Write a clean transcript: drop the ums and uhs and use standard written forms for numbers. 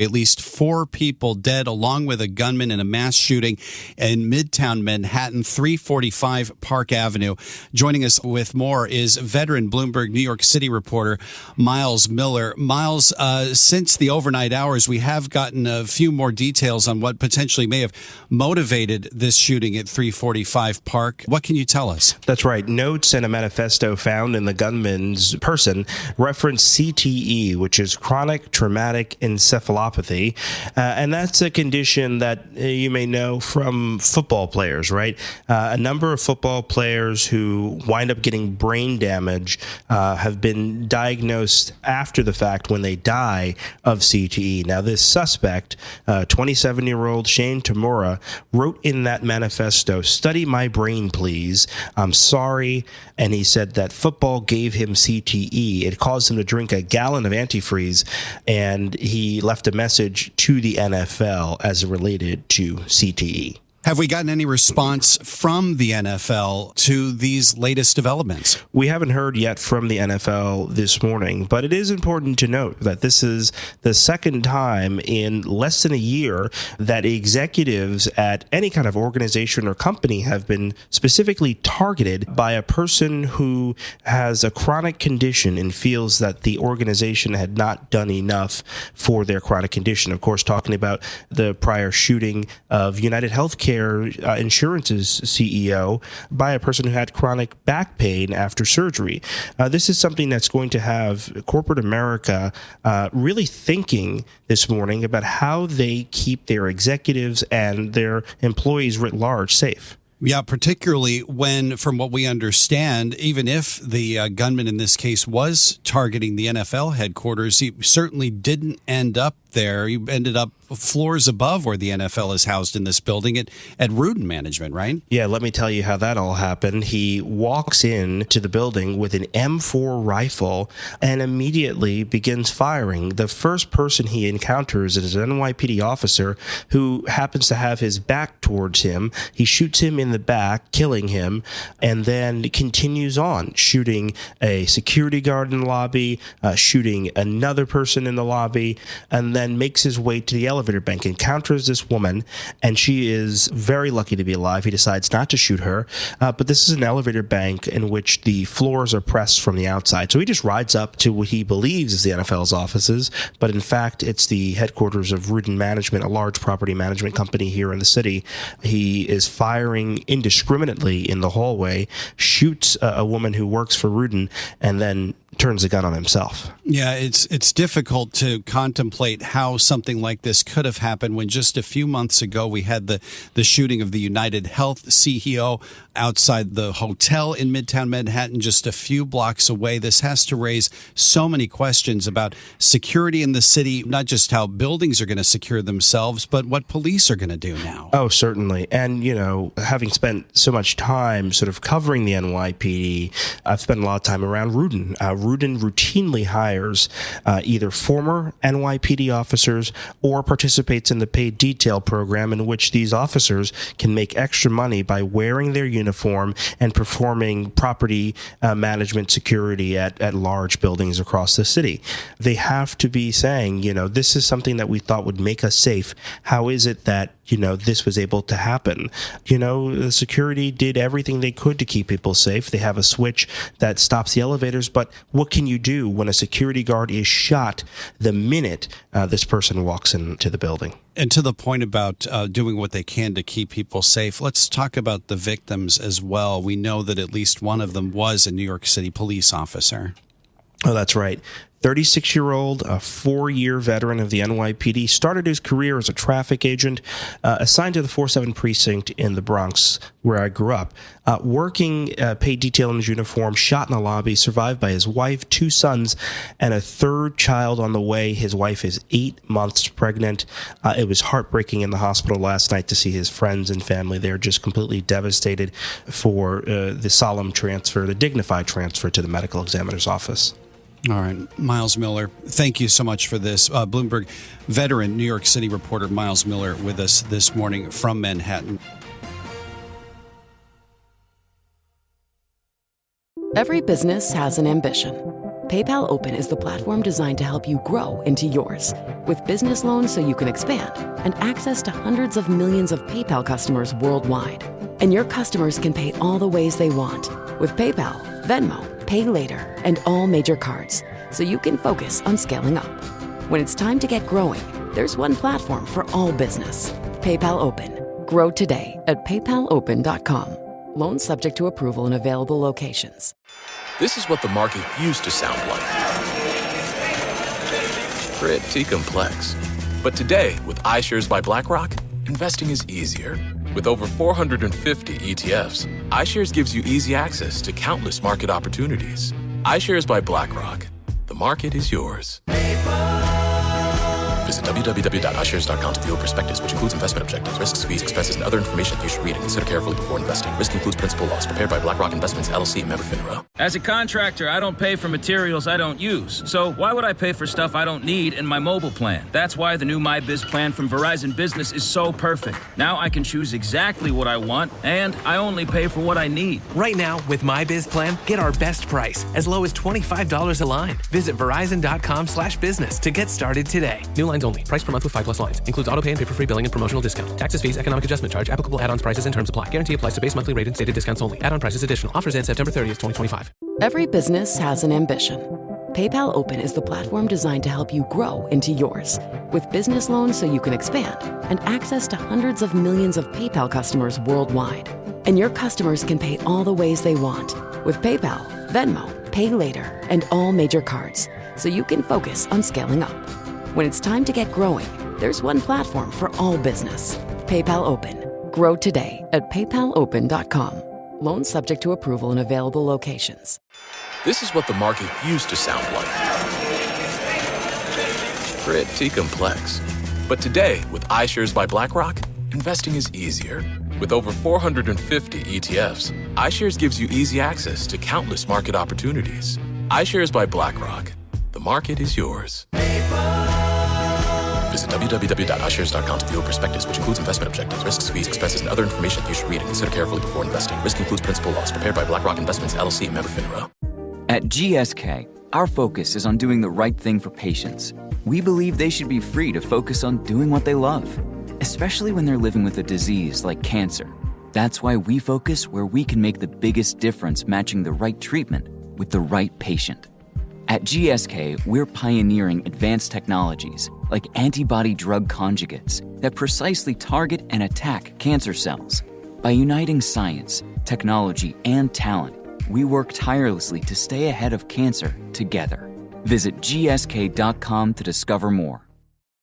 At least 4 people dead, along with a gunman in a mass shooting in Midtown Manhattan, 345 Park Avenue. Joining us with more is veteran Bloomberg New York City reporter Myles Miller. Myles, since the overnight hours, we have gotten a few more details on what potentially may have motivated this shooting at 345 Park. What can you tell us? That's right. Notes and a manifesto found in the gunman's person reference CTE, which is chronic traumatic encephalopathy. And that's a condition that you may know from football players, right? A number of football players who wind up getting brain damage have been diagnosed after the fact when they die of CTE. Now, this suspect, 27-year-old Shane Tamura, wrote in that manifesto, "Study my brain, please. I'm sorry." And he said that football gave him CTE. It caused him to drink a gallon of antifreeze, and he left a message to the NFL as related to CTE. Have we gotten any response from the NFL to these latest developments? We haven't heard yet from the NFL this morning, but it is important to note that this is the second time in less than a year that executives at any kind of organization or company have been specifically targeted by a person who has a chronic condition and feels that the organization had not done enough for their chronic condition. Of course, talking about the prior shooting of United Healthcare Insurance's CEO by a person who had chronic back pain after surgery. This is something that's going to have corporate America really thinking this morning about how they keep their executives and their employees writ large safe. Yeah, particularly when, from what we understand, even if the gunman in this case was targeting the NFL headquarters, he certainly didn't end up there. He ended up floors above where the NFL is housed in this building at Rudin Management, right? Yeah, let me tell you how that all happened. He walks in to the building with an M4 rifle and immediately begins firing. The first person he encounters is an NYPD officer who happens to have his back towards him. He shoots him in the back, killing him, and then continues on, shooting a security guard in the lobby, shooting another person in the lobby, and then makes his way to the elevator bank, encounters this woman, and she is very lucky to be alive. He decides not to shoot her, but this is an elevator bank in which the floors are pressed from the outside. So he just rides up to what he believes is the NFL's offices, but in fact, it's the headquarters of Rudin Management, a large property management company here in the city. He is firing indiscriminately in the hallway, shoots a woman who works for Rudin, and then turns the gun on himself. Yeah, it's difficult to contemplate how something like this could have happened when just a few months ago we had the shooting of the United Health CEO outside the hotel in Midtown Manhattan, just a few blocks away. This has to raise so many questions about security in the city, not just how buildings are going to secure themselves, but what police are going to do now. Oh, certainly. And, you know, having spent so much time sort of covering the NYPD, I've spent a lot of time around Rudin. Rudin routinely hires either former NYPD officers or participates in the paid detail program in which these officers can make extra money by wearing their uniform and performing property management security at large buildings across the city. They have to be saying, you know, this is something that we thought would make us safe. How is it that, you know, this was able to happen? You know, the security did everything they could to keep people safe. They have a switch that stops the elevators, but what can you do when a security guard is shot the minute this person walks into the building? And to the point about doing what they can to keep people safe, let's talk about the victims as well. We know that at least one of them was a New York City police officer. Oh, that's right. 36-year-old, a 4-year veteran of the NYPD, started his career as a traffic agent, assigned to the 4-7 precinct in the Bronx, where I grew up. Working paid detail in his uniform, shot in a lobby, survived by his wife, 2 sons, and a 3rd child on the way. His wife is 8 months pregnant. It was heartbreaking in the hospital last night to see his friends and family there just completely devastated for the solemn transfer, the dignified transfer to the medical examiner's office. All right. Myles Miller, thank you so much for this. Bloomberg veteran New York City reporter Myles Miller with us this morning from Manhattan. Every business has an ambition. PayPal Open is the platform designed to help you grow into yours. With business loans so you can expand and access to hundreds of millions of PayPal customers worldwide. And your customers can pay all the ways they want with PayPal, Venmo, Pay Later, and all major cards, so you can focus on scaling up. When it's time to get growing, there's one platform for all business. PayPal Open. Grow today at paypalopen.com. Loans subject to approval in available locations. This is what the market used to sound like. Pretty complex. But today, with iShares by BlackRock, investing is easier. With over 450 ETFs, iShares gives you easy access to countless market opportunities. iShares by BlackRock. The market is yours. Visit www.iShares.com to view a prospectus, which includes investment objectives, risks, fees, expenses, and other information that you should read and consider carefully before investing. Risk includes principal loss. Prepared by BlackRock Investments, LLC, and member FINRA. As a contractor, I don't pay for materials I don't use. So why would I pay for stuff I don't need in my mobile plan? That's why the new MyBiz plan from Verizon Business is so perfect. Now I can choose exactly what I want, and I only pay for what I need. Right now, with MyBiz plan, get our best price, as low as $25 a line. Visit Verizon.com/business to get started today. New lines only. Price per month with 5+ lines. Includes auto pay and paper-free billing and promotional discount. Taxes, fees, economic adjustment charge. Applicable add-ons, prices, and terms apply. Guarantee applies to base monthly rate and stated discounts only. Add-on prices additional. Offers end September 30th, 2025. Every business has an ambition. PayPal Open is the platform designed to help you grow into yours. With business loans so you can expand and access to hundreds of millions of PayPal customers worldwide. And your customers can pay all the ways they want with PayPal, Venmo, Pay Later, and all major cards, so you can focus on scaling up. When it's time to get growing, there's one platform for all business. PayPal Open. Grow today at paypalopen.com. Loans subject to approval in available locations. This is what the market used to sound like. Pretty complex. But today, with iShares by BlackRock, investing is easier. With over 450 ETFs, iShares gives you easy access to countless market opportunities. iShares by BlackRock. The market is yours. Visit www.iShares.com to view a prospectus, which includes investment objectives, risks, fees, expenses, and other information that you should read and consider carefully before investing. Risk includes principal loss. Prepared by BlackRock Investments, LLC, member FINRA. At GSK, our focus is on doing the right thing for patients. We believe they should be free to focus on doing what they love, especially when they're living with a disease like cancer. That's why we focus where we can make the biggest difference, matching the right treatment with the right patient. At GSK, we're pioneering advanced technologies like antibody-drug conjugates that precisely target and attack cancer cells. By uniting science, technology, and talent, we work tirelessly to stay ahead of cancer together. Visit gsk.com to discover more.